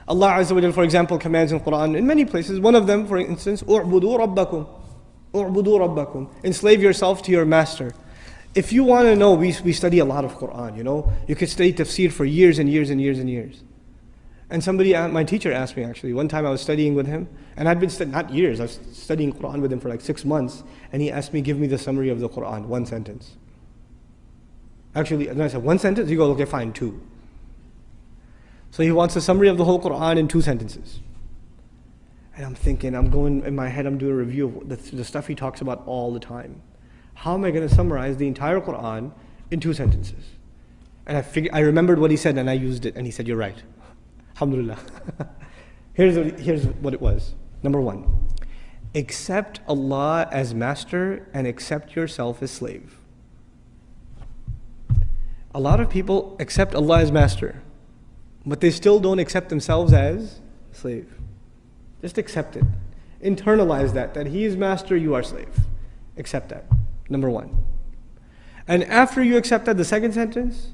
Allah Azza wa Jal, for example, commands in Quran in many places. One of them, for instance, "U'budu rabbakum." "U'budu rabbakum." Enslave yourself to your master. If you want to know, we study a lot of Quran, you know. You could study tafsir for years and years and years and years. And somebody, my teacher asked me actually, one time I was studying with him, and I'd been not years, I was studying Quran with him for like 6 months, and he asked me, give me the summary of the Quran, one sentence. Actually, and I said, one sentence? He goes, okay, fine, 2. So he wants a summary of the whole Quran in 2 sentences. And I'm thinking, I'm going, in my head, I'm doing a review of the stuff he talks about all the time. How am I going to summarize the entire Quran in 2 sentences? And I remembered what he said, and I used it, and he said, you're right. Alhamdulillah. Here's what it was. Number 1, accept Allah as master and accept yourself as slave. A lot of people accept Allah as master, but they still don't accept themselves as slave. Just accept it. Internalize that He is master, you are slave. Accept that. Number 1. And after you accept that, the second sentence,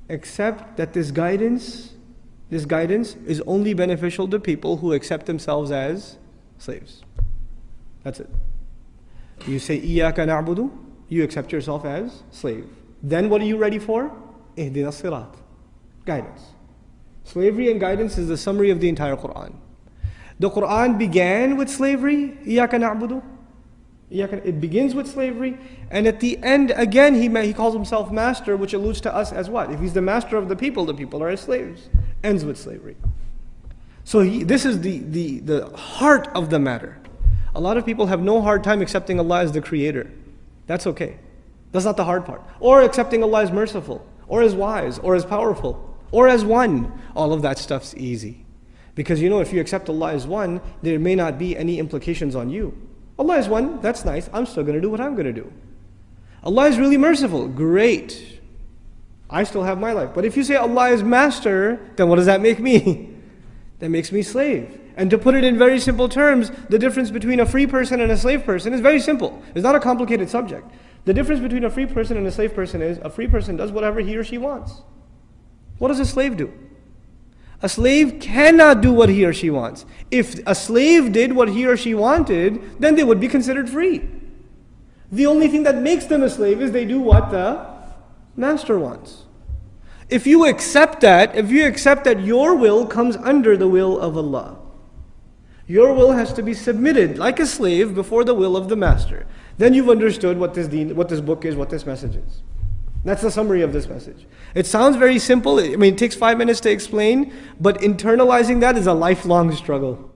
accept that this guidance is only beneficial to people who accept themselves as slaves. That's it. You say, إِيَّاكَ نَعْبُدُ, you accept yourself as slave. Then what are you ready for? اهدنا الصراط. Guidance. Slavery and guidance is the summary of the entire Quran. The Quran began with slavery, إِيَّاكَ نَعْبُدُ. It begins with slavery, and at the end, again, he calls himself master, which alludes to us as what? If he's the master of the people are his slaves. Ends with slavery. So this is the heart of the matter. A lot of people have no hard time accepting Allah as the creator. That's okay. That's not the hard part. Or accepting Allah as merciful, or as wise, or as powerful, or as one. All of that stuff's easy. Because if you accept Allah as one, there may not be any implications on you. Allah is one, that's nice, I'm still going to do what I'm going to do. Allah is really merciful, great. I still have my life. But if you say Allah is master, then what does that make me? That makes me slave. And to put it in very simple terms, the difference between a free person and a slave person is very simple. It's not a complicated subject. The difference between a free person and a slave person is a free person does whatever he or she wants. What does a slave do? A slave cannot do what he or she wants. If a slave did what he or she wanted, then they would be considered free. The only thing that makes them a slave is they do what the master wants. If you accept that your will comes under the will of Allah, your will has to be submitted like a slave before the will of the master. Then you've understood what this book is, what this message is. That's the summary of this message. It sounds very simple. It takes 5 minutes to explain, but internalizing that is a lifelong struggle.